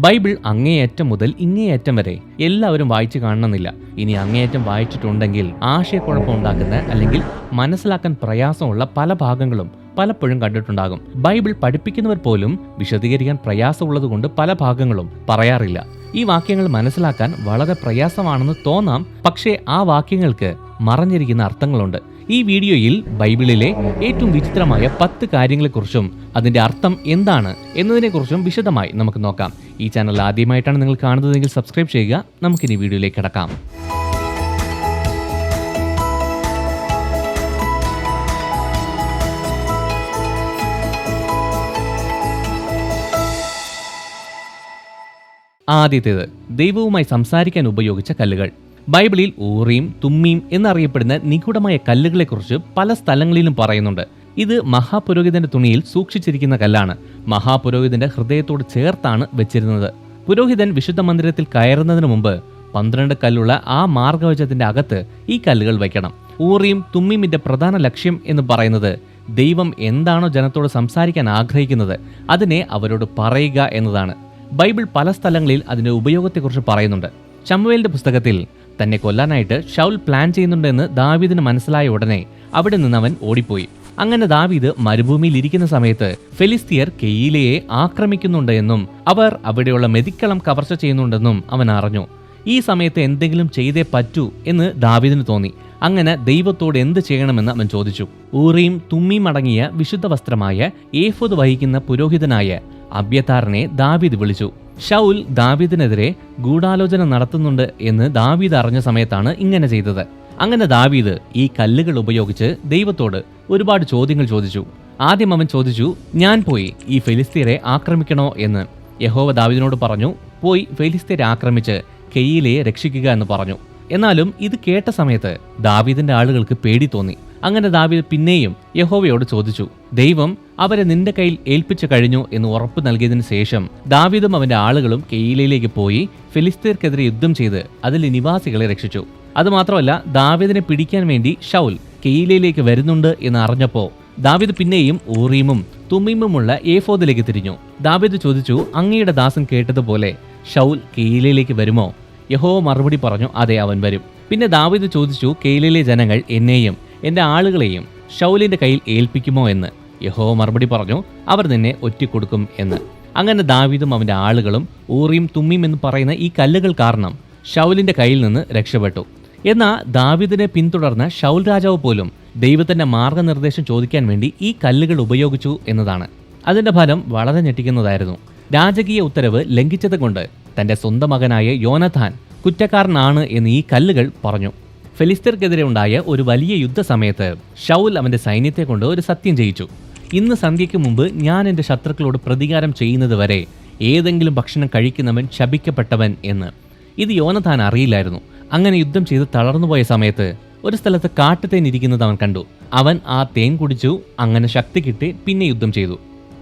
Bible അങ്ങേയറ്റം മുതൽ ഇങ്ങേയറ്റം വരെ എല്ലാവരും വായിച്ചു കാണണമെന്നില്ല. ഇനി അങ്ങേയറ്റം വായിച്ചിട്ടുണ്ടെങ്കിൽ ആശയക്കുഴപ്പം ഉണ്ടാക്കുന്ന അല്ലെങ്കിൽ മനസ്സിലാക്കാൻ പ്രയാസമുള്ള പല ഭാഗങ്ങളും പലപ്പോഴും കണ്ടിട്ടുണ്ടാകും. ബൈബിൾ പഠിപ്പിക്കുന്നവർ പോലും വിശദീകരിക്കാൻ പ്രയാസമുള്ളതുകൊണ്ട് പല ഭാഗങ്ങളും പറയാറില്ല. ഈ വാക്യങ്ങൾ മനസ്സിലാക്കാൻ വളരെ പ്രയാസമാണെന്ന് തോന്നാം, പക്ഷേ ആ വാക്യങ്ങൾക്ക് മറഞ്ഞിരിക്കുന്ന അർത്ഥങ്ങളുണ്ട്. ഈ വീഡിയോയിൽ ബൈബിളിലെ ഏറ്റവും വിചിത്രമായ 10 കാര്യങ്ങളെക്കുറിച്ചും അതിന്റെ അർത്ഥം എന്താണ് എന്നതിനെക്കുറിച്ചും വിശദമായി നമുക്ക് നോക്കാം. ഈ ചാനൽ ആദ്യമായിട്ടാണ് നിങ്ങൾ കാണുന്നതെങ്കിൽ സബ്സ്ക്രൈബ് ചെയ്യുക. നമുക്കിനി വീഡിയോയിലേക്ക് കടക്കാം. ആദ്യത്തേത്, ദൈവവുമായി സംസാരിക്കാൻ ഉപയോഗിച്ച കല്ലുകൾ. ബൈബിളിൽ ഊറീം, തുമ്മീം എന്നറിയപ്പെടുന്ന നിഗൂഢമായ കല്ലുകളെക്കുറിച്ച് പല സ്ഥലങ്ങളിലും പറയുന്നുണ്ട്. ഇത് മഹാപുരോഹിതന്റെ തുണിയിൽ സൂക്ഷിച്ചിരിക്കുന്ന കല്ലാണ്. മഹാപുരോഹിതന്റെ ഹൃദയത്തോട് ചേർത്താണ് വെച്ചിരുന്നത്. പുരോഹിതൻ വിശുദ്ധ മന്ദിരത്തിൽ കയറുന്നതിന് മുമ്പ് 12 കല്ലുള്ള ആ മാർഗവചത്തിന്റെ അകത്ത് ഈ കല്ലുകൾ വയ്ക്കണം. ഊറീം, തുമ്മീമിന്റെ പ്രധാന ലക്ഷ്യം എന്ന് പറയുന്നത് ദൈവം എന്താണോ ജനത്തോട് സംസാരിക്കാൻ ആഗ്രഹിക്കുന്നത് അതിനെ അവരോട് പറയുക എന്നതാണ്. ബൈബിൾ പല സ്ഥലങ്ങളിൽ അതിന്റെ ഉപയോഗത്തെക്കുറിച്ച് പറയുന്നുണ്ട്. ശമൂവേലിന്റെ പുസ്തകത്തിൽ തന്നെ കൊല്ലാനായിട്ട് ശൗൽ പ്ലാൻ ചെയ്യുന്നുണ്ടെന്ന് ദാവീദിന് മനസ്സിലായ ഉടനെ അവിടെ നിന്ന് അവൻ ഓടിപ്പോയി. അങ്ങനെ ദാവീദ് മരുഭൂമിയിൽ ഇരിക്കുന്ന സമയത്ത് ഫെലിസ്തീയർ കെയീലയെ ആക്രമിക്കുന്നുണ്ട് എന്നും അവർ അവിടെയുള്ള മെതിക്കളം കവർച്ച ചെയ്യുന്നുണ്ടെന്നും അവൻ അറിഞ്ഞു. ഈ സമയത്ത് എന്തെങ്കിലും ചെയ്തേ പറ്റൂ എന്ന് ദാവീദിന് തോന്നി. അങ്ങനെ ദൈവത്തോട് എന്ത് ചെയ്യണമെന്ന് അവൻ ചോദിച്ചു. ഊറീം, തുമ്മീം അടങ്ങിയ വിശുദ്ധ വസ്ത്രമായ ഏഫോദ് വഹിക്കുന്ന പുരോഹിതനായ അബ്യഥാറിനെ ദാവീദ് വിളിച്ചു. ശൗൽ ദാവീദിനെതിരെ ഗൂഢാലോചന നടത്തുന്നുണ്ട് എന്ന് ദാവീദ് അറിഞ്ഞ സമയത്താണ് ഇങ്ങനെ ചെയ്തത്. അങ്ങനെ ദാവീദ് ഈ കല്ലുകൾ ഉപയോഗിച്ച് ദൈവത്തോട് ഒരുപാട് ചോദ്യങ്ങൾ ചോദിച്ചു. ആദ്യം അവൻ ചോദിച്ചു, ഞാൻ പോയി ഈ ഫെലിസ്തീയരെ ആക്രമിക്കണോ എന്ന്. യഹോവ ദാവീദിനോട് പറഞ്ഞു, പോയി ഫെലിസ്തീയരെ ആക്രമിച്ച് കെയീലയെ രക്ഷിക്കുക എന്ന് പറഞ്ഞു. എന്നാലും ഇത് കേട്ട സമയത്ത് ദാവീദിന്റെ ആളുകൾക്ക് പേടി തോന്നി. അങ്ങനെ ദാവീദ് പിന്നെയും യഹോവയോട് ചോദിച്ചു. ദൈവം അവരെ നിന്റെ കയ്യിൽ ഏൽപ്പിച്ചു കഴിഞ്ഞു എന്ന് ഉറപ്പ് നൽകിയതിനു ശേഷം ദാവീദും അവന്റെ ആളുകളും കെയീലയിലേക്ക് പോയി ഫെലിസ്തീയർക്കെതിരെ യുദ്ധം ചെയ്ത് അതിലെ നിവാസികളെ രക്ഷിച്ചു. അതുമാത്രമല്ല, ദാവീദിനെ പിടിക്കാൻ വേണ്ടി ശൗൽ കെയീലയിലേക്ക് വരുന്നുണ്ട് എന്ന് അറിഞ്ഞപ്പോ ദാവീദ് പിന്നെയും ഊറീമും തുമ്മീമുമുള്ള ഏഫോദിലേക്ക് തിരിഞ്ഞു. ദാവീദ് ചോദിച്ചു, അങ്ങയുടെ ദാസൻ കേട്ടതുപോലെ ശൗൽ കെയീലയിലേക്ക് വരുമോ? യഹോവ മറുപടി പറഞ്ഞു, അതെ, അവൻ വരും. പിന്നെ ദാവീദ് ചോദിച്ചു, കെയീലയിലെ ജനങ്ങൾ എന്നെയും എന്റെ ആളുകളെയും ശൗലിന്റെ കയ്യിൽ ഏൽപ്പിക്കുമോ എന്ന്. യഹോവ മറുപടി പറഞ്ഞു, അവർ നിന്നെ ഒറ്റിക്കൊടുക്കും എന്ന്. അങ്ങനെ ദാവീദും അവന്റെ ആളുകളും ഊറീം, തുമ്മീം എന്ന് പറയുന്ന ഈ കല്ലുകൾ കാരണം ശൗലിന്റെ കയ്യിൽ നിന്ന് രക്ഷപ്പെട്ടു. എന്നാൽ ദാവീദിനെ പിന്തുടർന്ന ശൗൽ രാജാവ് പോലും ദൈവത്തിന്റെ മാർഗനിർദ്ദേശം ചോദിക്കാൻ വേണ്ടി ഈ കല്ലുകൾ ഉപയോഗിച്ചു എന്നതാണ്. അതിന്റെ ഫലം വളരെ ഞെട്ടിക്കുന്നതായിരുന്നു. രാജകീയ ഉത്തരവ് ലംഘിച്ചത് കൊണ്ട് തന്റെ സ്വന്തം മകനായ യോനഥാൻ കുറ്റക്കാരനാണ് എന്ന് ഈ കല്ലുകൾ പറഞ്ഞു. ഫെലിസ്തീയർക്കെതിരെ ഉണ്ടായ ഒരു വലിയ യുദ്ധസമയത്ത് ശൗൽ അവന്റെ സൈന്യത്തെ കൊണ്ട് ഒരു സത്യം ചെയ്യിച്ചു. ഇന്ന് സന്ധ്യയ്ക്ക് മുമ്പ് ഞാൻ എന്റെ ശത്രുക്കളോട് പ്രതികാരം ചെയ്യുന്നത് വരെ ഏതെങ്കിലും ഭക്ഷണം കഴിക്കുന്നവൻ ശപിക്കപ്പെട്ടവൻ എന്ന്. ഇത് യോനഥാൻ അറിയില്ലായിരുന്നു. അങ്ങനെ യുദ്ധം ചെയ്ത് തളർന്നുപോയ സമയത്ത് ഒരു സ്ഥലത്ത് കാട്ടുതേൻ ഇരിക്കുന്നത് അവൻ കണ്ടു. അവൻ ആ തേൻ കുടിച്ചു. അങ്ങനെ ശക്തി കിട്ടി പിന്നെ യുദ്ധം ചെയ്തു.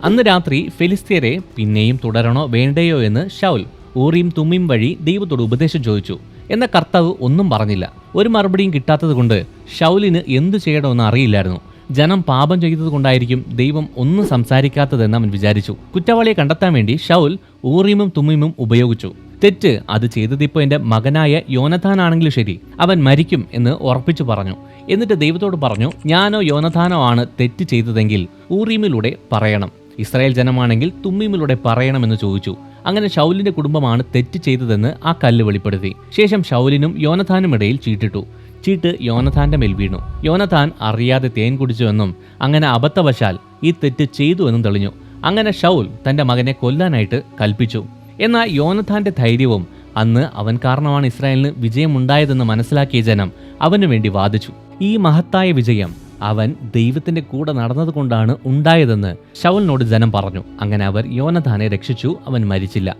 അന്ന് രാത്രി ഫെലിസ്തീയരെ പിന്നെയും തുടരണോ വേണ്ടയോ എന്ന് ശൗൽ ഊറീം, തുമ്മീം വഴി ദൈവത്തോട് ഉപദേശം ചോദിച്ചു. എന്നാൽ കർത്താവ് ഒന്നും പറഞ്ഞില്ല. ഒരു മറുപടിയും കിട്ടാത്തത് കൊണ്ട് ശൗലിന് എന്തു ചെയ്യണമെന്ന് അറിയില്ലായിരുന്നു. ജനം പാപം ചെയ്തത് കൊണ്ടായിരിക്കും ദൈവം ഒന്നും സംസാരിക്കാത്തതെന്ന് അവൻ വിചാരിച്ചു. കുറ്റവാളിയെ കണ്ടെത്താൻ വേണ്ടി ശൗൽ ഊറീമും തുമ്മീമും ഉപയോഗിച്ചു. തെറ്റ് അത് ചെയ്തതിപ്പോൾ എന്റെ മകനായ യോനഥാനാണെങ്കിലും ശരി, അവൻ മരിക്കും എന്ന് ഉറപ്പിച്ചു പറഞ്ഞു. എന്നിട്ട് ദൈവത്തോട് പറഞ്ഞു, ഞാനോ യോനഥാനോ ആണ് തെറ്റ് ചെയ്തതെങ്കിൽ ഊറീമിലൂടെ പറയണം, ഇസ്രായേൽ ജനമാണെങ്കിൽ തുമ്മീമിലൂടെ പറയണമെന്ന് ചോദിച്ചു. അങ്ങനെ ശൗലിന്റെ കുടുംബമാണ് തെറ്റ് ചെയ്തതെന്ന് ആ കല്ല് വെളിപ്പെടുത്തി. ശേഷം ശൗലിനും യോനഥാനും ഇടയിൽ ചീട്ടിട്ടു. ചീട്ട് യോനഥാന്റെ മേൽ വീണു. യോനഥാൻ അറിയാതെ തേൻ കുടിച്ചുവെന്നും അങ്ങനെ അബദ്ധവശാൽ ഈ തെറ്റ് ചെയ്തു എന്നും തെളിഞ്ഞു. അങ്ങനെ ശൗൽ തന്റെ മകനെ കൊല്ലാനായിട്ട് കൽപ്പിച്ചു. എന്നാൽ യോനഥാന്റെ ധൈര്യവും അന്ന് അവൻ കാരണമാണ് ഇസ്രായേലിന് വിജയമുണ്ടായതെന്ന് മനസ്സിലാക്കിയ ജനം അവനു വേണ്ടി വാദിച്ചു. ഈ മഹത്തായ വിജയം അവൻ ദൈവത്തിന്റെ കൂടെ നടന്നതുകൊണ്ടാണ് ഉണ്ടായതെന്ന് ശൗലിനോട് ജനം പറഞ്ഞു. അങ്ങനെ അവർ യോനഥാനെ രക്ഷിച്ചു. അവൻ മരിച്ചില്ല.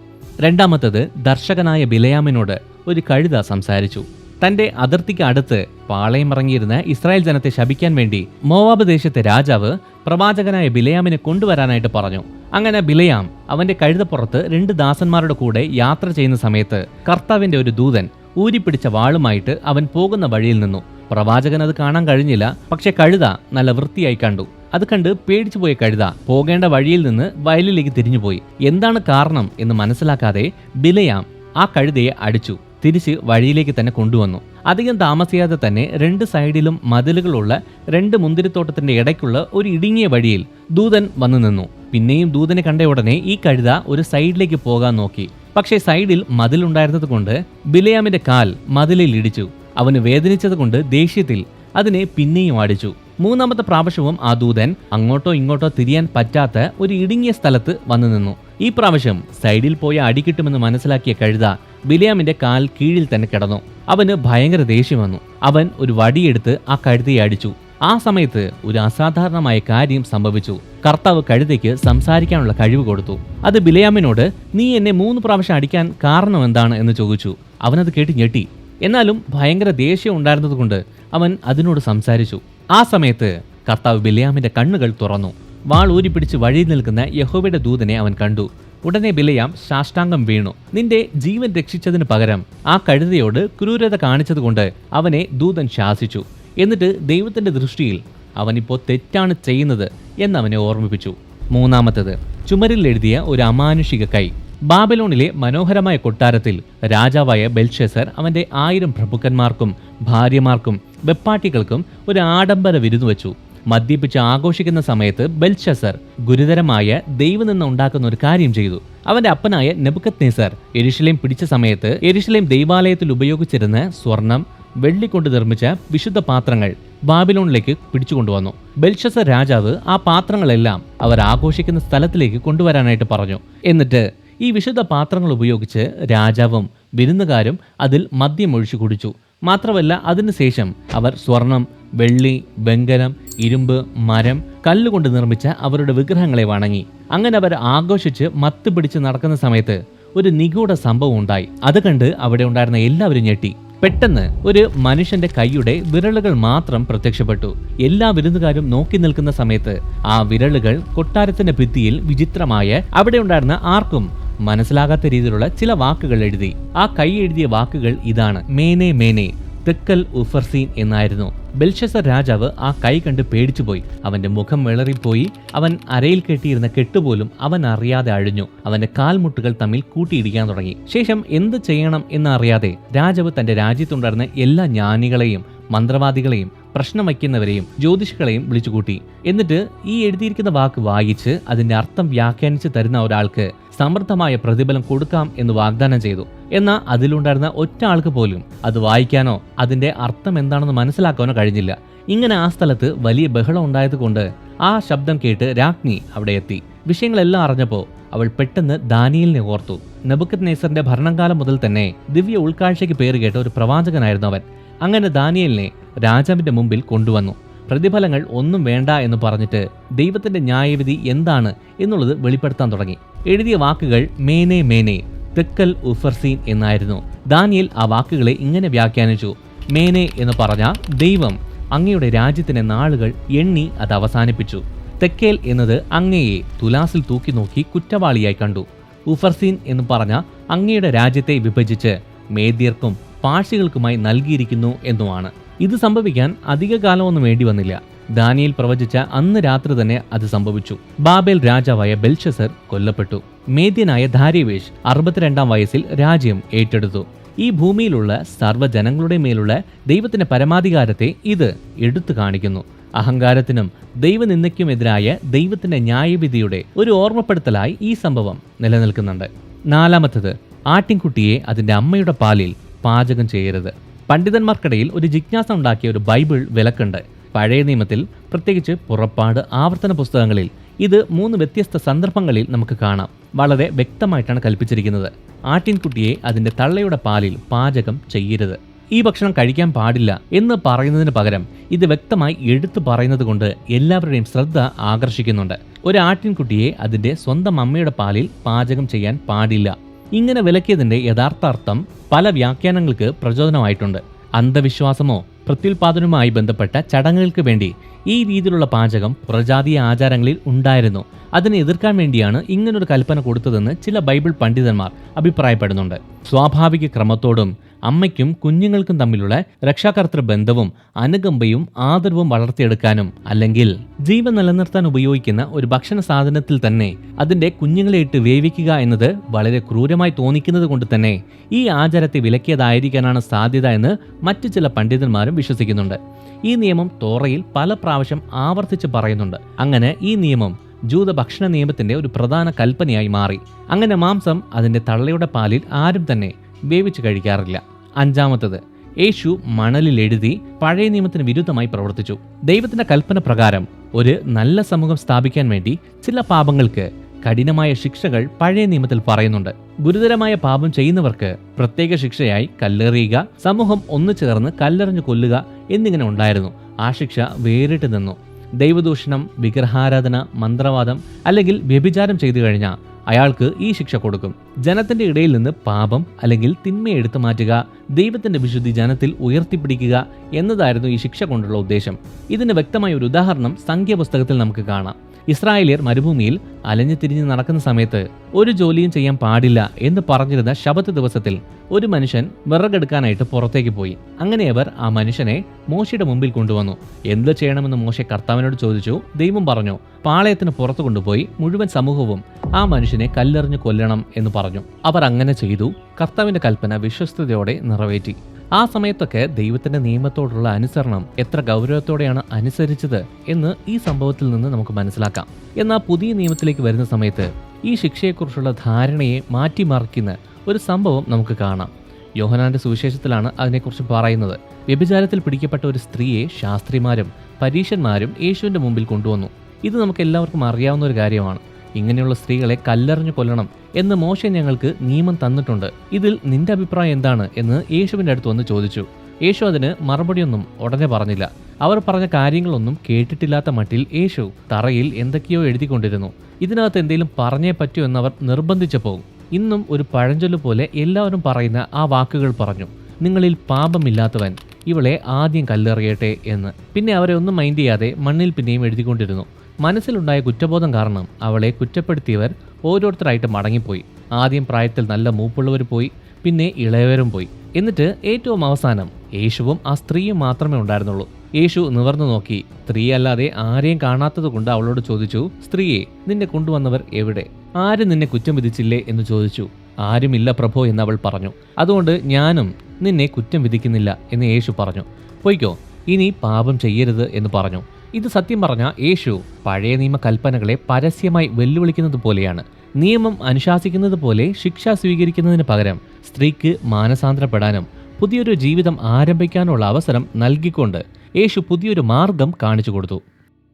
രണ്ടാമത്തത്, ദർശകനായ ബിലയാമിനോട് ഒരു കഴുത സംസാരിച്ചു. തന്റെ അതിർത്തിക്ക് അടുത്ത് പാളയമിറങ്ങിയിരുന്ന ഇസ്രായേൽ ജനത്തെ ശപിക്കാൻ വേണ്ടി മോവാബ് ദേശത്തെ രാജാവ് പ്രവാചകനായ ബിലയാമിനെ കൊണ്ടുവരാനായിട്ട് പറഞ്ഞു. അങ്ങനെ ബിലയാം അവന്റെ കഴുതപ്പുറത്ത് 2 ദാസന്മാരുടെ കൂടെ യാത്ര ചെയ്യുന്ന സമയത്ത് കർത്താവിന്റെ ഒരു ദൂതൻ ഊരിപ്പിടിച്ച വാളുമായിട്ട് അവൻ പോകുന്ന വഴിയിൽ നിന്നു. പ്രവാചകൻ അത് കാണാൻ കഴിഞ്ഞില്ല. പക്ഷെ കഴുത നല്ല വൃത്തിയായി കണ്ടു. അത് കണ്ട് പേടിച്ചു പോയ കഴുത പോകേണ്ട വഴിയിൽ നിന്ന് വയലിലേക്ക് തിരിഞ്ഞുപോയി. എന്താണ് കാരണം എന്ന് മനസ്സിലാക്കാതെ ബിലയാം ആ കഴുതയെ അടിച്ചു തിരിച്ച് വഴിയിലേക്ക് തന്നെ കൊണ്ടുവന്നു. അധികം താമസിയാതെ തന്നെ 2 സൈഡിലും മതിലുകളുള്ള 2 മുന്തിരിത്തോട്ടത്തിന്റെ ഇടയ്ക്കുള്ള ഒരു ഇടുങ്ങിയ വഴിയിൽ ദൂതൻ വന്നു നിന്നു. പിന്നെയും ദൂതനെ കണ്ട ഉടനെ ഈ കഴുത ഒരു സൈഡിലേക്ക് പോകാൻ നോക്കി. പക്ഷേ സൈഡിൽ മതിലുണ്ടായിരുന്നത് കൊണ്ട് ബിലയാമിന്റെ കാൽ മതിലിൽ ഇടിച്ചു. അവന് വേദനിച്ചത് കൊണ്ട് ദേഷ്യത്തിൽ അതിനെ പിന്നെയും അടിച്ചു. 3ാമത്തെ പ്രാവശ്യവും ആ ദൂതൻ അങ്ങോട്ടോ ഇങ്ങോട്ടോ തിരിയാൻ പറ്റാത്ത ഒരു ഇടുങ്ങിയ സ്ഥലത്ത് വന്നു നിന്നു. ഈ പ്രാവശ്യം സൈഡിൽ പോയ അടി കിട്ടുമെന്ന് മനസ്സിലാക്കിയ കഴുത ബിലയാമിന്റെ കാൽ കീഴിൽ തന്നെ കിടന്നു. അവന് ഭയങ്കര ദേഷ്യം വന്നു. അവൻ ഒരു വടിയെടുത്ത് ആ കഴുതയെ അടിച്ചു. ആ സമയത്ത് ഒരു അസാധാരണമായ കാര്യം സംഭവിച്ചു. കർത്താവ് കഴുതയ്ക്ക് സംസാരിക്കാനുള്ള കഴിവ് കൊടുത്തു. അത് ബിലയാമിനോട് നീ എന്നെ 3 പ്രാവശ്യം അടിക്കാൻ കാരണം എന്താണ് എന്ന് ചോദിച്ചു. അവനത് കേട്ട് ഞെട്ടി. എന്നാലും ഭയങ്കര ദേഷ്യം ഉണ്ടായിരുന്നതുകൊണ്ട് അവൻ അതിനോട് സംസാരിച്ചു. ആ സമയത്ത് കർത്താവ് ബിലയാമിന്റെ കണ്ണുകൾ തുറന്നു. വാൾ ഊരിപ്പിടിച്ച് വഴിയിൽ നിൽക്കുന്ന യഹോവയുടെ ദൂതനെ അവൻ കണ്ടു. ഉടനെ ബിലയാം സാഷ്ടാംഗം വീണു. നിന്റെ ജീവൻ രക്ഷിച്ചതിന് പകരം ആ കഴുതയോട് ക്രൂരത കാണിച്ചതുകൊണ്ട് അവനെ ദൂതൻ ശാസിച്ചു. എന്നിട്ട് ദൈവത്തിന്റെ ദൃഷ്ടിയിൽ അവനിപ്പോൾ തെറ്റാണ് ചെയ്യുന്നത് എന്നവനെ ഓർമ്മിപ്പിച്ചു. 3ാമത്തേത് ചുമരിൽ എഴുതിയ ഒരു അമാനുഷിക കൈ. ബാബിലോണിലെ മനോഹരമായ കൊട്ടാരത്തിൽ രാജാവായ ബെൽഷസർ അവന്റെ 1000 പ്രഭുക്കന്മാർക്കും ഭാര്യമാർക്കും വെപ്പാട്ടികൾക്കും ഒരു ആഡംബര വിരുന്ന് വെച്ചു. മദ്യപിച്ച് ആഘോഷിക്കുന്ന സമയത്ത് ബെൽഷസർ ഗുരുതരമായ ദൈവനിന്ദ ഉണ്ടാക്കുന്ന ഒരു കാര്യം ചെയ്തു. അവന്റെ അപ്പനായ നെബൂഖദ്നേസർ യെരുശലേം പിടിച്ച സമയത്ത് യെരുശലേം ദൈവാലയത്തിൽ ഉപയോഗിച്ചിരുന്ന സ്വർണം, വെള്ളി കൊണ്ട് നിർമ്മിച്ച വിശുദ്ധ പാത്രങ്ങൾ ബാബിലോണിലേക്ക് പിടിച്ചുകൊണ്ടുവന്നു. ബെൽഷസർ രാജാവ് ആ പാത്രങ്ങളെല്ലാം അവർ ആഘോഷിക്കുന്ന സ്ഥലത്തിലേക്ക് കൊണ്ടുവരാനായിട്ട് പറഞ്ഞു. എന്നിട്ട് ഈ വിശുദ്ധ പാത്രങ്ങൾ ഉപയോഗിച്ച് രാജാവും വിരുന്നുകാരും അതിൽ മദ്യം ഒഴിച്ചു കുടിച്ചു. മാത്രമല്ല അതിനുശേഷം അവർ സ്വർണം, വെള്ളി, വെങ്കലം, ഇരുമ്പ്, മരം, കല്ലുകൊണ്ട് നിർമ്മിച്ച അവരുടെ വിഗ്രഹങ്ങളെ വണങ്ങി. അങ്ങനെ അവർ ആഘോഷിച്ച് മത്ത് പിടിച്ച് നടക്കുന്ന സമയത്ത് ഒരു നിഗൂഢ സംഭവം ഉണ്ടായി. അത് കണ്ട് അവിടെ ഉണ്ടായിരുന്ന എല്ലാവരും ഞെട്ടി. പെട്ടെന്ന് ഒരു മനുഷ്യന്റെ കൈയുടെ വിരലുകൾ മാത്രം പ്രത്യക്ഷപ്പെട്ടു. എല്ലാ വിരുന്നുകാരും നോക്കി നിൽക്കുന്ന സമയത്ത് ആ വിരലുകൾ കൊട്ടാരത്തിന്റെ ഭിത്തിയിൽ വിചിത്രമായ അവിടെ ഉണ്ടായിരുന്ന ആർക്കും മനസ്സിലാകാത്ത രീതിയിലുള്ള ചില വാക്കുകൾ എഴുതി. ആ കൈ എഴുതിയ വാക്കുകൾ ഇതാണ്: മേനെ മേനെ തെക്കൽ ഉഫർസീൻ എന്നായിരുന്നു. ബെൽഷസർ രാജാവ് ആ കൈ കണ്ട് പേടിച്ചുപോയി. അവന്റെ മുഖം വിളറിപ്പോയി. അവൻ അരയിൽ കെട്ടിയിരുന്ന കെട്ടുപോലും അവൻ അറിയാതെ അഴിഞ്ഞു. അവന്റെ കാൽമുട്ടുകൾ തമ്മിൽ കൂട്ടിയിടിക്കാൻ തുടങ്ങി. ശേഷം എന്ത് ചെയ്യണം എന്നറിയാതെ രാജാവ് തന്റെ രാജ്യത്തുണ്ടായിരുന്ന എല്ലാ ജ്ഞാനികളെയും മന്ത്രവാദികളെയും പ്രശ്നം വയ്ക്കുന്നവരെയും ജ്യോതിഷികളെയും വിളിച്ചുകൂട്ടി. എന്നിട്ട് ഈ എഴുതിയിരിക്കുന്ന വാക്ക് വായിച്ച് അതിന്റെ അർത്ഥം വ്യാഖ്യാനിച്ച് തരുന്ന ഒരാൾക്ക് സമൃദ്ധമായ പ്രതിഫലം കൊടുക്കാം എന്ന് വാഗ്ദാനം ചെയ്തു. എന്നാൽ അതിലുണ്ടായിരുന്ന ഒറ്റ ആൾക്ക് പോലും അത് വായിക്കാനോ അതിന്റെ അർത്ഥം എന്താണെന്ന് മനസ്സിലാക്കാനോ കഴിഞ്ഞില്ല. ഇങ്ങനെ ആ സ്ഥലത്ത് വലിയ ബഹളം ഉണ്ടായതുകൊണ്ട് ആ ശബ്ദം കേട്ട് രാജ്ഞി അവിടെ എത്തി. വിഷയങ്ങളെല്ലാം അറിഞ്ഞപ്പോൾ അവൾ പെട്ടെന്ന് ദാനിയേലിനെ ഓർത്തു. നെബൂഖദ്നേസറിന്റെ ഭരണകാലം മുതൽ തന്നെ ദിവ്യ ഉൾക്കാഴ്ചയ്ക്ക് പേര് കേട്ട ഒരു പ്രവാചകനായിരുന്നു അവൻ. അങ്ങനെ ദാനിയേലിനെ രാജാവിന്റെ മുമ്പിൽ കൊണ്ടുവന്നു. പ്രതിഫലങ്ങൾ ഒന്നും വേണ്ട എന്ന് പറഞ്ഞിട്ട് ദൈവത്തിന്റെ ന്യായവിധി എന്താണ് എന്നുള്ളത് വെളിപ്പെടുത്താൻ തുടങ്ങി. എഴുതിയ വാക്കുകൾ മേനെ മേനെ തെക്കൽ ഉഫർസീൻ എന്നായിരുന്നു. ദാനിയേൽ ആ വാക്കുകളെ ഇങ്ങനെ വ്യാഖ്യാനിച്ചു: മേനെ എന്ന് പറഞ്ഞ ദൈവം അങ്ങയുടെ രാജ്യത്തിന്റെ നാളുകൾ എണ്ണി അത് അവസാനിപ്പിച്ചു. തെക്കേൽ എന്നത് അങ്ങയെ തുലാസിൽ തൂക്കി നോക്കി കുറ്റവാളിയായി കണ്ടു. ഉഫർസീൻ എന്ന് പറഞ്ഞ അങ്ങയുടെ രാജ്യത്തെ വിഭജിച്ച് മേദ്യർക്കും പാഴ്സികൾക്കുമായി നൽകിയിരിക്കുന്നു എന്നുമാണ്. ഇത് സംഭവിക്കാൻ അധിക കാലമൊന്നും വേണ്ടി വന്നില്ല. ദാനിയേൽ പ്രവചിച്ച അന്ന് രാത്രി തന്നെ അത് സംഭവിച്ചു. ബാബേൽ രാജാവായ ബെൽഷസർ കൊല്ലപ്പെട്ടു. മേദ്യനായ ദാരിവേഷ് 62-ാം വയസ്സിൽ രാജ്യം ഏറ്റെടുത്തു. ഈ ഭൂമിയിലുള്ള സർവ്വജനങ്ങളുടെ മേലുള്ള ദൈവത്തിന്റെ പരമാധികാരത്തെ ഇത് എടുത്തു കാണിക്കുന്നു. അഹങ്കാരത്തിനും ദൈവനിന്ദയ്ക്കുമെതിരായ ദൈവത്തിന്റെ ന്യായവിധിയുടെ ഒരു ഓർമ്മപ്പെടുത്തലായി ഈ സംഭവം നിലനിൽക്കുന്നുണ്ട്. 4ാമത്തേത് ആട്ടിൻകുട്ടിയെ അതിന്റെ അമ്മയുടെ പാലിൽ പാചകം ചെയ്യരുത്. പണ്ഡിതന്മാർക്കിടയിൽ ഒരു ജിജ്ഞാസ ഉണ്ടാക്കിയ ഒരു ബൈബിൾ വിലക്കുണ്ട്. പഴയ നിയമത്തിൽ, പ്രത്യേകിച്ച് പുറപ്പാട്, ആവർത്തന പുസ്തകങ്ങളിൽ ഇത് 3 വ്യത്യസ്ത സന്ദർഭങ്ങളിൽ നമുക്ക് കാണാം. വളരെ വ്യക്തമായിട്ടാണ് കൽപ്പിച്ചിരിക്കുന്നത്. ആട്ടിൻകുട്ടിയെ അതിന്റെ തള്ളയുടെ പാലിൽ പാചകം ചെയ്യരുത്. ഈ ഭക്ഷണം കഴിക്കാൻ പാടില്ല എന്ന് പറയുന്നതിന് പകരം ഇത് വ്യക്തമായി എടുത്തു പറയുന്നത് കൊണ്ട് എല്ലാവരുടെയും ശ്രദ്ധ ആകർഷിക്കുന്നുണ്ട്. ഒരു ആട്ടിൻകുട്ടിയെ അതിന്റെ സ്വന്തം അമ്മയുടെ പാലിൽ പാചകം ചെയ്യാൻ പാടില്ല. ഇങ്ങനെ വിലക്കിയതിന്റെ യഥാർത്ഥാർത്ഥം പല വ്യാഖ്യാനങ്ങൾക്ക് പ്രചോദനമായിട്ടുണ്ട്. അന്ധവിശ്വാസമോ പ്രത്യുൽപാദനവുമായി ബന്ധപ്പെട്ട ചടങ്ങുകൾക്ക് വേണ്ടി ഈ രീതിയിലുള്ള പാചകം പുറജാതീയ ആചാരങ്ങളിൽ ഉണ്ടായിരുന്നു. അതിനെ എതിർക്കാൻ വേണ്ടിയാണ് ഇങ്ങനൊരു കൽപ്പന കൊടുത്തതെന്ന് ചില ബൈബിൾ പണ്ഡിതന്മാർ അഭിപ്രായപ്പെടുന്നുണ്ട്. സ്വാഭാവിക ക്രമത്തോടും അമ്മയ്ക്കും കുഞ്ഞുങ്ങൾക്കും തമ്മിലുള്ള രക്ഷാകർതൃ ബന്ധവും അനുകമ്പയും ആദരവും വളർത്തിയെടുക്കാനും, അല്ലെങ്കിൽ ജീവൻ നിലനിർത്താൻ ഉപയോഗിക്കുന്ന ഒരു ഭക്ഷണ സാധനത്തിൽ തന്നെ അതിന്റെ കുഞ്ഞുങ്ങളെ ഇട്ട് വേവിക്കുക എന്നത് വളരെ ക്രൂരമായി തോന്നിക്കുന്നത് കൊണ്ട് തന്നെ ഈ ആചാരത്തെ വിലക്കിയതായിരിക്കാനാണ് സാധ്യത എന്ന് മറ്റു ചില പണ്ഡിതന്മാരും വിശ്വസിക്കുന്നുണ്ട്. ഈ നിയമം തോറയിൽ പല പ്രാവശ്യം ആവർത്തിച്ച് പറയുന്നുണ്ട്. അങ്ങനെ ഈ നിയമം ജൂത ഭക്ഷണ നിയമത്തിന്റെ ഒരു പ്രധാന കൽപ്പനയായി മാറി. അങ്ങനെ മാംസം അതിന്റെ തള്ളയുടെ പാലിൽ ആരും തന്നെ വേവിച്ച് കഴിക്കാറില്ല. അഞ്ചാമത്തത്, യേശു മണലിൽ എഴുതി പഴയ നിയമത്തിന് വിരുദ്ധമായി പ്രവർത്തിച്ചു. ദൈവത്തിന്റെ കൽപ്പന പ്രകാരം ഒരു നല്ല സമൂഹം സ്ഥാപിക്കാൻ വേണ്ടി ചില പാപങ്ങൾക്ക് കഠിനമായ ശിക്ഷകൾ പഴയ നിയമത്തിൽ പറയുന്നുണ്ട്. ഗുരുതരമായ പാപം ചെയ്യുന്നവർക്ക് പ്രത്യേക ശിക്ഷയായി കല്ലെറിയുക, സമൂഹം ഒന്നു ചേർന്ന് കല്ലെറിഞ്ഞു കൊല്ലുക എന്നിങ്ങനെ ഉണ്ടായിരുന്നു. ആ ശിക്ഷ വേറിട്ട് നിന്നു. ദൈവദൂഷണം, വിഗ്രഹാരാധന, മന്ത്രവാദം അല്ലെങ്കിൽ വ്യഭിചാരം ചെയ്തു കഴിഞ്ഞാൽ അയാൾക്ക് ഈ ശിക്ഷ കൊടുക്കും. ജനത്തിന്റെ ഇടയിൽ നിന്ന് പാപം അല്ലെങ്കിൽ തിന്മയെ എടുത്തു മാറ്റുക, ദൈവത്തിന്റെ വിശുദ്ധി ജനത്തിൽ ഉയർത്തിപ്പിടിക്കുക എന്നതായിരുന്നു ഈ ശിക്ഷ കൊണ്ടുള്ള ഉദ്ദേശം. ഇതിന് വ്യക്തമായ ഒരു ഉദാഹരണം സംഖ്യാപുസ്തകത്തിൽ നമുക്ക് കാണാം. ഇസ്രായേലിയർ മരുഭൂമിയിൽ അലഞ്ഞു തിരിഞ്ഞ് നടക്കുന്ന സമയത്ത് ഒരു ജോലിയും ചെയ്യാൻ പാടില്ല എന്ന് പറഞ്ഞിരുന്ന ശബത്ത് ദിവസത്തിൽ ഒരു മനുഷ്യൻ വിറകെടുക്കാനായിട്ട് പുറത്തേക്ക് പോയി. അങ്ങനെ അവർ ആ മനുഷ്യനെ മോശയുടെ മുമ്പിൽ കൊണ്ടുവന്നു. എന്ത് ചെയ്യണമെന്ന് മോശെ കർത്താവിനോട് ചോദിച്ചു. ദൈവം പറഞ്ഞു, പാളയത്തിന് പുറത്തു കൊണ്ടുപോയി മുഴുവൻ സമൂഹവും ആ മനുഷ്യനെ കല്ലെറിഞ്ഞു കൊല്ലണം എന്ന് പറഞ്ഞു. അവർ അങ്ങനെ ചെയ്തു. കർത്താവിന്റെ കൽപ്പന വിശ്വസ്തയോടെ നിറവേറ്റി. ആ സമയത്തൊക്കെ ദൈവത്തിന്റെ നിയമത്തോടുള്ള അനുസരണം എത്ര ഗൗരവത്തോടെയാണ് അനുസരിച്ചത് എന്ന് ഈ സംഭവത്തിൽ നിന്ന് നമുക്ക് മനസ്സിലാക്കാം. എന്നാൽ പുതിയ നിയമത്തിലേക്ക് വരുന്ന സമയത്ത് ഈ ശിക്ഷയെക്കുറിച്ചുള്ള ധാരണയെ മാറ്റിമറിക്കുന്ന ഒരു സംഭവം നമുക്ക് കാണാം. യോഹന്നാന്റെ സുവിശേഷത്തിലാണ് അതിനെക്കുറിച്ച് പറയുന്നത്. വ്യഭിചാരത്തിൽ പിടിക്കപ്പെട്ട ഒരു സ്ത്രീയെ ശാസ്ത്രിമാരും പരീശന്മാരും യേശുവിന്റെ മുമ്പിൽ കൊണ്ടുവന്നു. ഇത് നമുക്ക് എല്ലാവർക്കും അറിയാവുന്ന ഒരു കാര്യമാണ്. ഇങ്ങനെയുള്ള സ്ത്രീകളെ കല്ലെറിഞ്ഞു കൊല്ലണം എന്ന് മോശെ ഞങ്ങൾക്ക് നിയമം തന്നിട്ടുണ്ട്. ഇതിൽ നിന്റെ അഭിപ്രായം എന്താണ് എന്ന് യേശുവിന്റെ അടുത്ത് വന്ന് ചോദിച്ചു. യേശു അതിന് മറുപടിയൊന്നും ഉടനെ പറഞ്ഞില്ല. അവർ പറഞ്ഞ കാര്യങ്ങളൊന്നും കേട്ടിട്ടില്ലാത്ത മട്ടിൽ യേശു തറയിൽ എന്തൊക്കെയോ എഴുതിക്കൊണ്ടിരുന്നു. ഇതിനകത്ത് എന്തെങ്കിലും പറഞ്ഞേ പറ്റൂ എന്നവർ നിർബന്ധിച്ചപ്പോൾ ഇന്നും ഒരു പഴഞ്ചൊല്ല് പോലെ എല്ലാവരും പറയുന്ന ആ വാക്കുകൾ പറഞ്ഞു. നിങ്ങളിൽ പാപമില്ലാത്തവൻ ഇവളെ ആദ്യം കല്ലെറിയട്ടെ എന്ന്. പിന്നെ അവരെ ഒന്നും മൈൻഡ് ചെയ്യാതെ മണ്ണിൽ പിന്നെയും എഴുതിക്കൊണ്ടിരുന്നു. മനസ്സിലുണ്ടായ കുറ്റബോധം കാരണം അവളെ കുറ്റപ്പെടുത്തിയവർ ഓരോരുത്തരായിട്ട് മടങ്ങിപ്പോയി. ആദ്യം പ്രായത്തിൽ നല്ല മൂപ്പുള്ളവർ പോയി, പിന്നെ ഇളയവരും പോയി. എന്നിട്ട് ഏറ്റവും അവസാനം യേശുവും ആ സ്ത്രീയും മാത്രമേ ഉണ്ടായിരുന്നുള്ളൂ. യേശു നിവർന്നു നോക്കി സ്ത്രീയല്ലാതെ ആരെയും കാണാത്തത് കൊണ്ട് അവളോട് ചോദിച്ചു, സ്ത്രീയെ, നിന്നെ കൊണ്ടുവന്നവർ എവിടെ? ആരും നിന്നെ കുറ്റം വിധിച്ചില്ലേ എന്ന് ചോദിച്ചു. ആരുമില്ല പ്രഭോ എന്ന് അവൾ പറഞ്ഞു. അതുകൊണ്ട് ഞാനും നിന്നെ കുറ്റം വിധിക്കുന്നില്ല എന്ന് യേശു പറഞ്ഞു. പൊയ്ക്കോ, ഇനി പാപം ചെയ്യരുത് എന്ന് പറഞ്ഞു. ഇത് സത്യം പറഞ്ഞ യേശു പഴയ നിയമ കൽപ്പനകളെ പരസ്യമായി വെല്ലുവിളിക്കുന്നത് പോലെയാണ്. നിയമം അനുശാസിക്കുന്നത് പോലെ ശിക്ഷ സ്വീകരിക്കുന്നതിന് പകരം സ്ത്രീക്ക് മാനസാന്തരപ്പെടാനും പുതിയൊരു ജീവിതം ആരംഭിക്കാനുള്ള അവസരം നൽകിക്കൊണ്ട് യേശു പുതിയൊരു മാർഗം കാണിച്ചു കൊടുത്തു.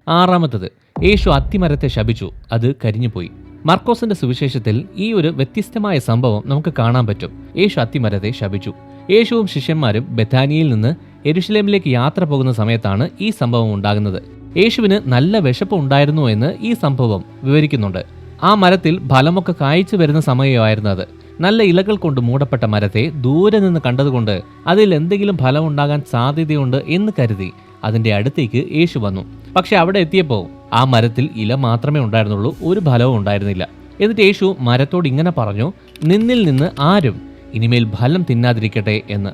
ആറാമത്തത്, യേശു അത്തിമരത്തെ ശപിച്ചു, അത് കരിഞ്ഞുപോയി. മർക്കോസിന്റെ സുവിശേഷത്തിൽ ഈ ഒരു വ്യത്യസ്തമായ സംഭവം നമുക്ക് കാണാൻ പറ്റും. യേശു അത്തിമരത്തെ ശപിച്ചു. യേശുവും ശിഷ്യന്മാരും ബെഥാനിയയിൽ നിന്ന് യെരുശലേമിലേക്ക് യാത്ര പോകുന്ന സമയത്താണ് ഈ സംഭവം ഉണ്ടാകുന്നത്. യേശുവിന് നല്ല വിശപ്പ് ഉണ്ടായിരുന്നു എന്ന് ഈ സംഭവം വിവരിക്കുന്നുണ്ട്. ആ മരത്തിൽ ഫലമൊക്കെ കായ്ച്ചു വരുന്ന സമയമായിരുന്നു അത്. നല്ല ഇലകൾ കൊണ്ട് മൂടപ്പെട്ട മരത്തെ ദൂരെ നിന്ന് കണ്ടതുകൊണ്ട് അതിൽ എന്തെങ്കിലും ഫലം ഉണ്ടാകാൻ സാധ്യതയുണ്ട് എന്ന് കരുതി അതിന്റെ അടുത്തേക്ക് യേശു വന്നു. പക്ഷെ അവിടെ എത്തിയപ്പോൾ ആ മരത്തിൽ ഇല മാത്രമേ ഉണ്ടായിരുന്നുള്ളൂ, ഒരു ഫലവും ഉണ്ടായിരുന്നില്ല. എന്നിട്ട് യേശു മരത്തോട് ഇങ്ങനെ പറഞ്ഞു, നിന്നിൽ നിന്ന് ആരും ഇനിമേൽ ഫലം തിന്നാതിരിക്കട്ടെ എന്ന്.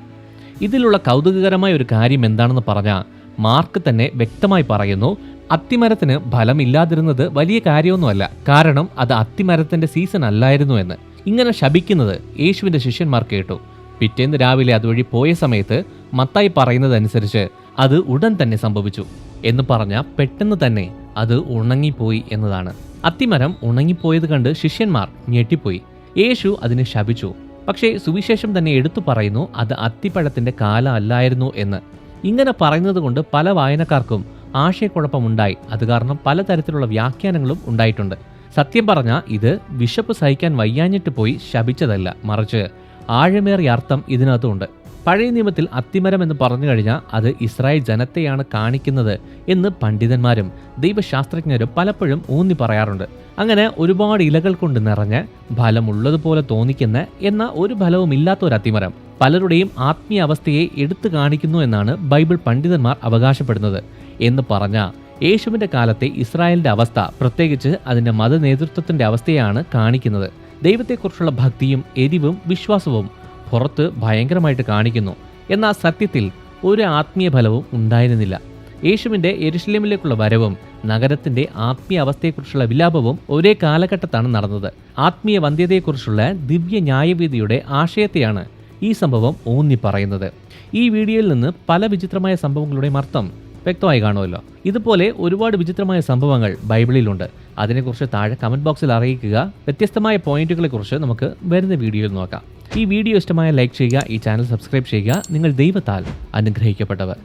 ഇതിലുള്ള കൗതുകകരമായ ഒരു കാര്യം എന്താണെന്ന് പറഞ്ഞാൽ മാർക്ക് തന്നെ വ്യക്തമായി പറയുന്നു, അത്തിമരത്തിന് ഫലമില്ലാതിരുന്നത് വലിയ കാര്യമൊന്നുമല്ല, കാരണം അത് അത്തിമരത്തിന്റെ സീസൺ അല്ലായിരുന്നു എന്ന്. ഇങ്ങനെ ശപിക്കുന്നത് യേശുവിന്റെ ശിഷ്യന്മാർ കേട്ടു. പിറ്റേന്ന് രാവിലെ അതുവഴി പോയ സമയത്ത് മത്തായി പറയുന്നതനുസരിച്ച് അത് ഉടൻ തന്നെ സംഭവിച്ചു എന്ന് പറഞ്ഞാൽ പെട്ടെന്ന് തന്നെ അത് ഉണങ്ങിപ്പോയി എന്നതാണ്. അത്തിമരം ഉണങ്ങിപ്പോയത് കണ്ട് ശിഷ്യന്മാർ ഞെട്ടിപ്പോയി. യേശു അതിനെ ശപിച്ചു. പക്ഷേ സുവിശേഷം തന്നെ എടുത്തു പറയുന്നു അത് അത്തിപ്പഴത്തിന്റെ കാലം അല്ലായിരുന്നു എന്ന്. ഇങ്ങനെ പറയുന്നത് കൊണ്ട് പല വായനക്കാർക്കും ആശയക്കുഴപ്പമുണ്ടായി. അത് കാരണം പലതരത്തിലുള്ള വ്യാഖ്യാനങ്ങളും ഉണ്ടായിട്ടുണ്ട്. സത്യം പറഞ്ഞാൽ ഇത് വിശപ്പ് സഹിക്കാൻ വയ്യാഞ്ഞിട്ട് പോയി ശപിച്ചതല്ല, മറിച്ച് ആഴമേറിയ അർത്ഥം ഇതിനകത്തുണ്ട്. പഴയ നിയമത്തിൽ അത്തിമരം എന്ന് പറഞ്ഞു കഴിഞ്ഞാൽ അത് ഇസ്രായേൽ ജനത്തെയാണ് കാണിക്കുന്നത് എന്ന് പണ്ഡിതന്മാരും ദൈവശാസ്ത്രജ്ഞരും പലപ്പോഴും ഊന്നി പറയാറുണ്ട്. അങ്ങനെ ഒരുപാട് ഇലകൾ കൊണ്ട് നിറഞ്ഞ് ഫലമുള്ളതുപോലെ തോന്നിക്കുന്ന എന്നാൽ ഒരു ഫലവും ഇല്ലാത്ത ഒരു അത്തിമരം പലരുടെയും ആത്മീയ അവസ്ഥയെ എടുത്തു കാണിക്കുന്നു എന്നാണ് ബൈബിൾ പണ്ഡിതന്മാർ അവകാശപ്പെടുന്നത്. എന്ന് പറഞ്ഞാൽ യേശുവിന്റെ കാലത്തെ ഇസ്രായേലിന്റെ അവസ്ഥ, പ്രത്യേകിച്ച് അതിന്റെ മത നേതൃത്വത്തിന്റെ അവസ്ഥയാണ് കാണിക്കുന്നത്. ദൈവത്തെക്കുറിച്ചുള്ള ഭക്തിയും എരിവും വിശ്വാസവും പുറത്ത് ഭയങ്കരമായിട്ട് കാണിക്കുന്നു. എന്നാൽ സത്യത്തിൽ ഒരു ആത്മീയ ഫലവും ഉണ്ടായിരുന്നില്ല. യേശുവിൻ്റെ യെരുശലേമിലേക്കുള്ള വരവും നഗരത്തിൻ്റെ ആത്മീയ അവസ്ഥയെക്കുറിച്ചുള്ള വിലാപവും ഒരേ കാലഘട്ടത്താണ് നടന്നത്. ആത്മീയ വന്ധ്യതയെക്കുറിച്ചുള്ള ദിവ്യ ന്യായവിധിയുടെ ആശയത്തെയാണ് ഈ സംഭവം ഊന്നി പറയുന്നത്. ഈ വീഡിയോയിൽ നിന്ന് പല വിചിത്രമായ സംഭവങ്ങളുടെയും അർത്ഥം വ്യക്തമായി കാണുമല്ലോ. ഇതുപോലെ ഒരുപാട് വിചിത്രമായ സംഭവങ്ങൾ ബൈബിളിലുണ്ട്. അതിനെക്കുറിച്ച് താഴെ കമൻറ്റ് ബോക്സിൽ അറിയിക്കുക. വ്യത്യസ്തമായ പോയിന്റുകളെക്കുറിച്ച് നമുക്ക് വരുന്ന വീഡിയോയിൽ നോക്കാം. ഈ വീഡിയോ ഇഷ്ടമായ ലൈക്ക് ചെയ്യുക, ഈ ചാനൽ സബ്സ്ക്രൈബ് ചെയ്യുക. നിങ്ങൾ ദൈവത്താൽ അനുഗ്രഹിക്കപ്പെട്ടവർ.